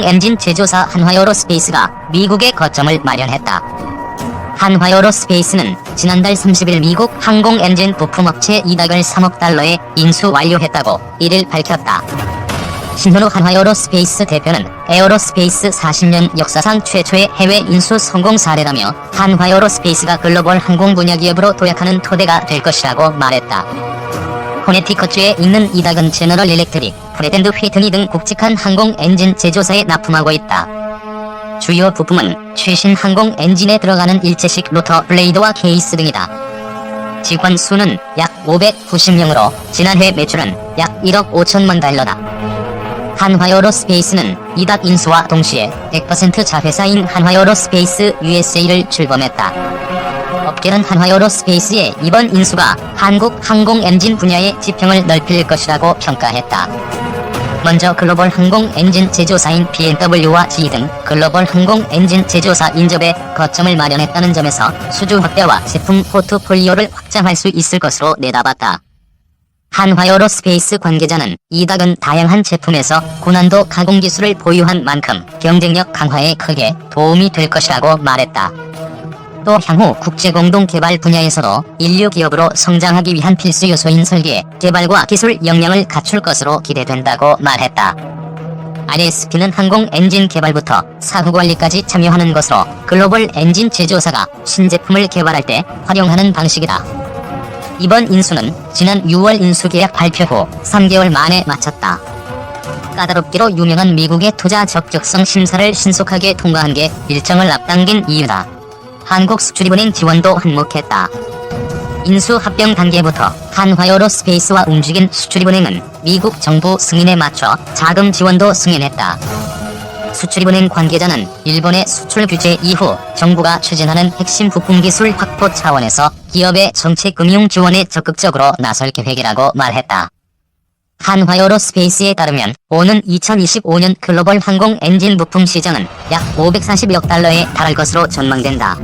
엔진 제조사 한화에어로스페이스가 미국에 거점을 마련했다. 한화에어로스페이스는 지난달 30일 미국 항공 엔진 부품업체 이닥을 3억 달러에 인수 완료했다고 1일 밝혔다. 신현우 한화에어로스페이스 대표는 에어로스페이스 40년 역사상 최초의 해외 인수 성공 사례라며 한화에어로스페이스가 글로벌 항공 분야 기업으로 도약하는 토대가 될 것이라고 말했다. 코네티컷주에 있는 이닥은 제너럴 일렉트릭, 프렛 앤드 휘트니 등 굵직한 항공 엔진 제조사에 납품하고 있다. 주요 부품은 최신 항공 엔진에 들어가는 일체식 로터 블레이드와 케이스 등이다. 직원 수는 약 590명으로 지난해 매출은 약 1억 5천만 달러다. 한화에어로스페이스는 이닥 인수와 동시에 100% 자회사인 한화에어로스페이스 USA를 출범했다. 업계는 한화에어로스페이스의 이번 인수가 한국 항공 엔진 분야의 지평을 넓힐 것이라고 평가했다. 먼저 글로벌 항공 엔진 제조사인 BMW와 GE 등 글로벌 항공 엔진 제조사 인접에 거점을 마련했다는 점에서 수주 확대와 제품 포트폴리오를 확장할 수 있을 것으로 내다봤다. 한화에어로스페이스 관계자는 이닥은 다양한 제품에서 고난도 가공 기술을 보유한 만큼 경쟁력 강화에 크게 도움이 될 것이라고 말했다. 또 향후 국제공동개발 분야에서도 인류 기업으로 성장하기 위한 필수 요소인 설계, 개발과 기술 역량을 갖출 것으로 기대된다고 말했다. RSP는 항공 엔진 개발부터 사후관리까지 참여하는 것으로 글로벌 엔진 제조사가 신제품을 개발할 때 활용하는 방식이다. 이번 인수는 지난 6월 인수계약 발표 후 3개월 만에 마쳤다. 까다롭기로 유명한 미국의 투자 적격성 심사를 신속하게 통과한 게 일정을 앞당긴 이유다. 한국 수출입은행 지원도 한몫했다. 인수 합병 단계부터 한화에어로스페이스와 움직인 수출입은행은 미국 정부 승인에 맞춰 자금 지원도 승인했다. 수출입은행 관계자는 일본의 수출 규제 이후 정부가 추진하는 핵심 부품 기술 확보 차원에서 기업의 정책 금융 지원에 적극적으로 나설 계획이라고 말했다. 한화에어로스페이스에 따르면 오는 2025년 글로벌 항공 엔진 부품 시장은 약 540억 달러에 달할 것으로 전망된다.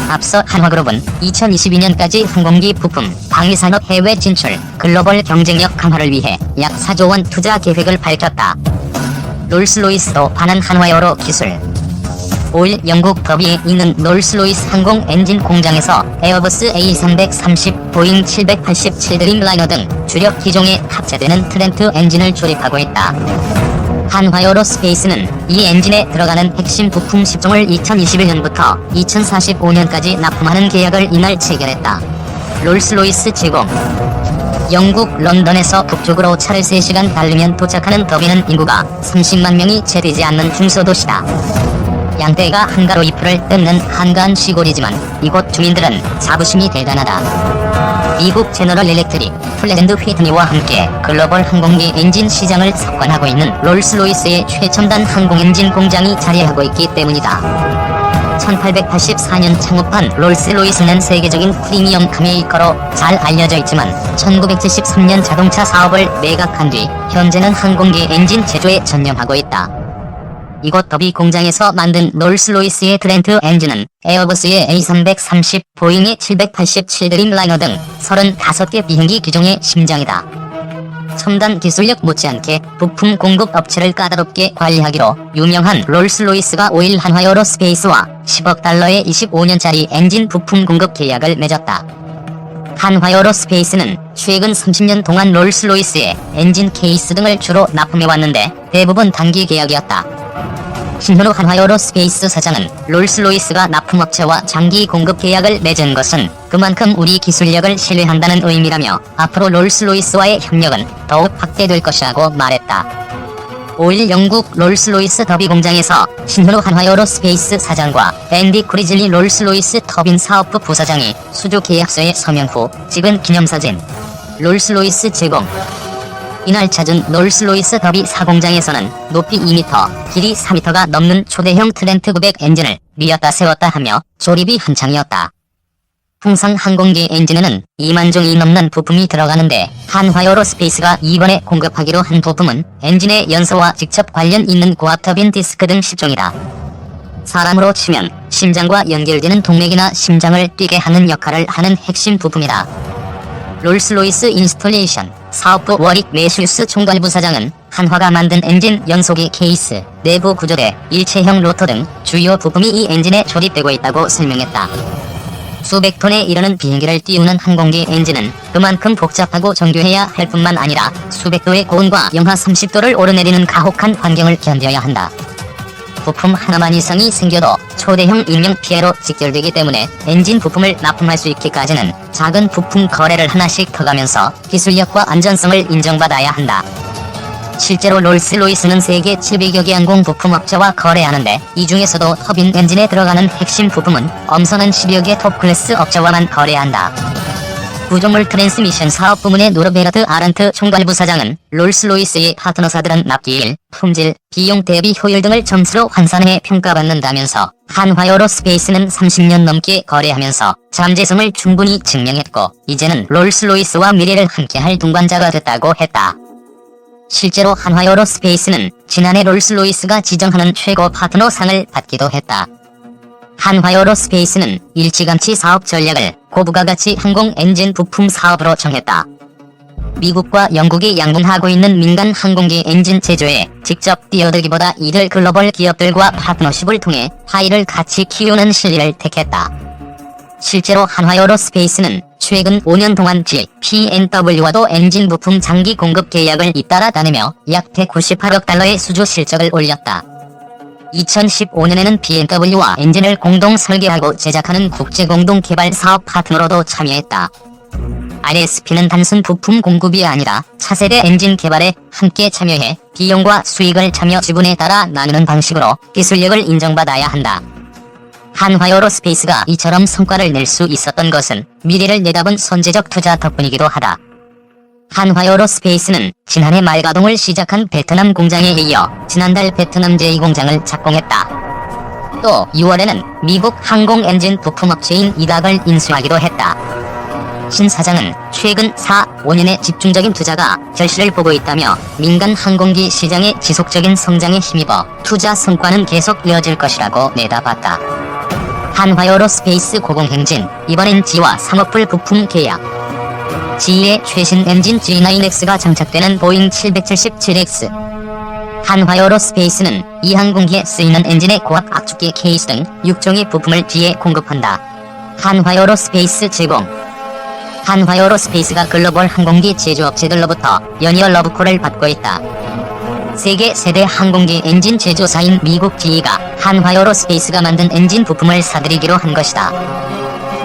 앞서 한화그룹은 2022년까지 항공기 부품, 방위산업 해외 진출, 글로벌 경쟁력 강화를 위해 약 4조 원 투자 계획을 밝혔다. 롤스로이스도 반한 한화에어로 기술. 5일 영국 더비에 있는 롤스로이스 항공 엔진 공장에서 에어버스 A330, 보잉 787 드림라이너 등 주력 기종에 탑재되는 트렌트 엔진을 조립하고 있다. 한화에어로스페이스는 이 엔진에 들어가는 핵심 부품 10종을 2021년부터 2045년까지 납품하는 계약을 이날 체결했다. 롤스로이스 제공. 영국 런던에서 북쪽으로 차를 3시간 달리면 도착하는 더비는 인구가 30만 명이 채 되지 않는 중소도시다. 양떼가 한가로 잎을 뜯는 한가한 시골이지만 이곳 주민들은 자부심이 대단하다. 미국 제너럴 일렉트릭, 프렛 앤드 휘트니와 함께 글로벌 항공기 엔진 시장을 석권하고 있는 롤스로이스의 최첨단 항공 엔진 공장이 자리하고 있기 때문이다. 1884년 창업한 롤스로이스는 세계적인 프리미엄 카메이커로 잘 알려져 있지만 1973년 자동차 사업을 매각한 뒤 현재는 항공기 엔진 제조에 전념하고 있다. 이곳 더비 공장에서 만든 롤스로이스의 트렌트 엔진은 에어버스의 A330, 보잉의 787 드림라이너 등 35개 비행기 기종의 심장이다. 첨단 기술력 못지않게 부품 공급 업체를 까다롭게 관리하기로 유명한 롤스로이스가 5일 한화에어로스페이스와 10억 달러의 25년짜리 엔진 부품 공급 계약을 맺었다. 한화에어로스페이스는 최근 30년 동안 롤스로이스의 엔진 케이스 등을 주로 납품해왔는데 대부분 단기 계약이었다. 신현우 한화에어로스페이스 사장은 롤스로이스가 납품업체와 장기 공급 계약을 맺은 것은 그만큼 우리 기술력을 신뢰한다는 의미라며 앞으로 롤스로이스와의 협력은 더욱 확대될 것이라고 말했다. 5일 영국 롤스로이스 더비 공장에서 신현우 한화에어로스페이스 사장과 앤디 크리즐리 롤스로이스 터빈 사업부 부사장이 수주 계약서에 서명 후 찍은 기념사진. 롤스로이스 제공. 이날 찾은 롤스로이스 더비 사공장에서는 높이 2m, 길이 4m가 넘는 초대형 트렌트 900 엔진을 밀었다 세웠다 하며 조립이 한창이었다. 통상 항공기 엔진에는 2만 종이 넘는 부품이 들어가는데 한화에어로스페이스가 이번에 공급하기로 한 부품은 엔진의 연소와 직접 관련 있는 고압 터빈 디스크 등 10종이다. 사람으로 치면 심장과 연결되는 동맥이나 심장을 뛰게 하는 역할을 하는 핵심 부품이다. 롤스로이스 인스톨레이션. 사업부 워릭 매슈스 총괄부사장은 한화가 만든 엔진 연소기 케이스, 내부 구조대, 일체형 로터 등 주요 부품이 이 엔진에 조립되고 있다고 설명했다. 수백 톤에 이르는 비행기를 띄우는 항공기 엔진은 그만큼 복잡하고 정교해야 할 뿐만 아니라 수백 도의 고온과 영하 30도를 오르내리는 가혹한 환경을 견뎌야 한다. 부품 하나만 이상이 생겨도 초대형 인명피해로 직결되기 때문에 엔진 부품을 납품할 수 있기까지는 작은 부품 거래를 하나씩 더가면서 기술력과 안전성을 인정받아야 한다. 실제로 롤스로이스는 세계 700여 개 항공 부품업체와 거래하는데 이 중에서도 터빈 엔진에 들어가는 핵심 부품은 엄선한 10여 개 톱클래스 업체와만 거래한다. 구조물 트랜스미션 사업 부문의 노르베르트 아란트 총괄부사장은 롤스로이스의 파트너사들은 납기일, 품질, 비용 대비 효율 등을 점수로 환산해 평가받는다면서 한화에어로스페이스는 30년 넘게 거래하면서 잠재성을 충분히 증명했고 이제는 롤스로이스와 미래를 함께할 동반자가 됐다고 했다. 실제로 한화에어로스페이스는 지난해 롤스로이스가 지정하는 최고 파트너 상을 받기도 했다. 한화에어로스페이스는 일찌감치 사업 전략을 고부가가치 항공 엔진 부품 사업으로 정했다. 미국과 영국이 양분하고 있는 민간 항공기 엔진 제조에 직접 뛰어들기보다 이들 글로벌 기업들과 파트너십을 통해 파이를 같이 키우는 실리를 택했다. 실제로 한화에어로스페이스는 최근 5년 동안 P&W와도 엔진 부품 장기 공급 계약을 잇따라 다니며 약 198억 달러의 수주 실적을 올렸다. 2015년에는 B&W와 엔진을 공동 설계하고 제작하는 국제 공동 개발 사업 파트너로도 참여했다. RSP는 단순 부품 공급이 아니라 차세대 엔진 개발에 함께 참여해 비용과 수익을 참여 지분에 따라 나누는 방식으로 기술력을 인정받아야 한다. 한화에어로스페이스가 이처럼 성과를 낼 수 있었던 것은 미래를 내다본 선제적 투자 덕분이기도 하다. 한화에어로스페이스는 지난해 말 가동을 시작한 베트남 공장에 이어 지난달 베트남 제2공장을 착공했다. 또 6월에는 미국 항공 엔진 부품업체인 이닥을 인수하기도 했다. 신 사장은 최근 4-5년의 집중적인 투자가 결실을 보고 있다며 민간 항공기 시장의 지속적인 성장에 힘입어 투자 성과는 계속 이어질 것이라고 내다봤다. 한화에어로스페이스 고공행진, 이번엔 G와 3억 불 부품 계약. G의 최신 엔진 G9X가 장착되는 보잉 777X. 한화에어로스페이스는 이 항공기에 쓰이는 엔진의 고압 압축기 케이스 등 6종의 부품을 G에 공급한다. 한화에어로스페이스 제공. 한화에어로스페이스가 글로벌 항공기 제조업체들로부터 연이어 러브콜을 받고 있다. 세계 세대 항공기 엔진 제조사인 미국 GE가 한화에어로스페이스가 만든 엔진 부품을 사들이기로 한 것이다.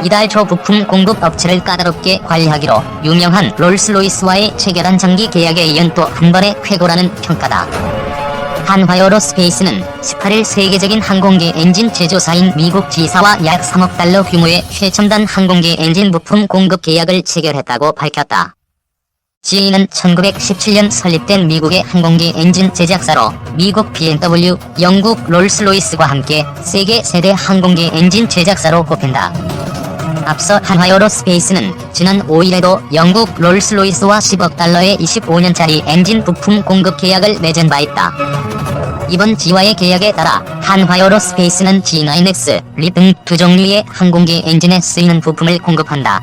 이달 초 부품 공급 업체를 까다롭게 관리하기로 유명한 롤스로이스와의 체결한 장기 계약에 이은 또 한 번의 쾌거라는 평가다. 한화에어로스페이스는 18일 세계적인 항공기 엔진 제조사인 미국 GE사와 약 3억 달러 규모의 최첨단 항공기 엔진 부품 공급 계약을 체결했다고 밝혔다. GE는 1917년 설립된 미국의 항공기 엔진 제작사로 미국 B&W, 영국 롤스로이스와 함께 세계 세대 항공기 엔진 제작사로 꼽힌다. 앞서 한화에어로스페이스는 지난 5일에도 영국 롤스로이스와 10억 달러의 25년짜리 엔진 부품 공급 계약을 맺은 바 있다. 이번 G와의 계약에 따라 한화에어로스페이스는 G9X, 립 등 두 종류의 항공기 엔진에 쓰이는 부품을 공급한다.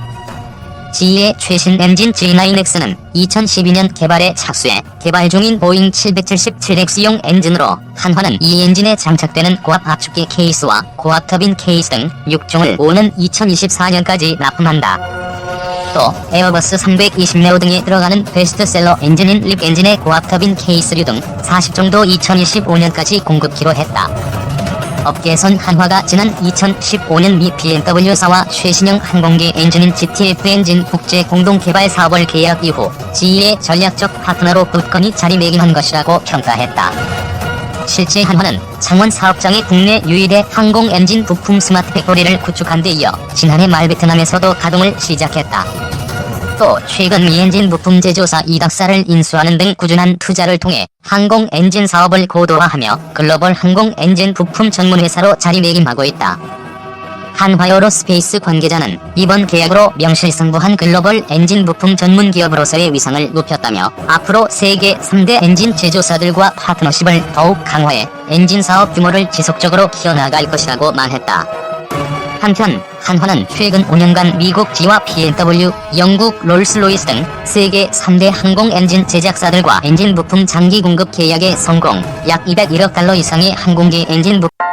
G의 최신 엔진 G9X는 2012년 개발에 착수해 개발 중인 보잉 777X용 엔진으로 한화는 이 엔진에 장착되는 고압 압축기 케이스와 고압 터빈 케이스 등 6종을 오는 2024년까지 납품한다. 또 에어버스 320네오 등에 들어가는 베스트셀러 엔진인 립 엔진의 고압 터빈 케이스류 등 40종도 2025년까지 공급키로 했다. 업계에선 한화가 지난 2015년 미 B&W사와 최신형 항공기 엔진인 GTF 엔진 국제 공동 개발 사업을 계약 이후 GE의 전략적 파트너로 굳건히 자리매김한 것이라고 평가했다. 실제 한화는 창원 사업장에 국내 유일의 항공 엔진 부품 스마트 팩토리를 구축한 데 이어 지난해 말 베트남에서도 가동을 시작했다. 또 최근 미 엔진 부품 제조사 이닥사를 인수하는 등 꾸준한 투자를 통해 항공 엔진 사업을 고도화하며 글로벌 항공 엔진 부품 전문 회사로 자리매김하고 있다. 한화에어로스페이스 관계자는 이번 계약으로 명실상부한 글로벌 엔진 부품 전문 기업으로서의 위상을 높였다며 앞으로 세계 3대 엔진 제조사들과 파트너십을 더욱 강화해 엔진 사업 규모를 지속적으로 키워나갈 것이라고 말했다. 한편 한화는 최근 5년간 미국 G와 BMW, 영국 롤스로이스 등 세계 3대 항공 엔진 제작사들과 엔진 부품 장기 공급 계약에 성공, 약 201억 달러 이상의 항공기 엔진 부품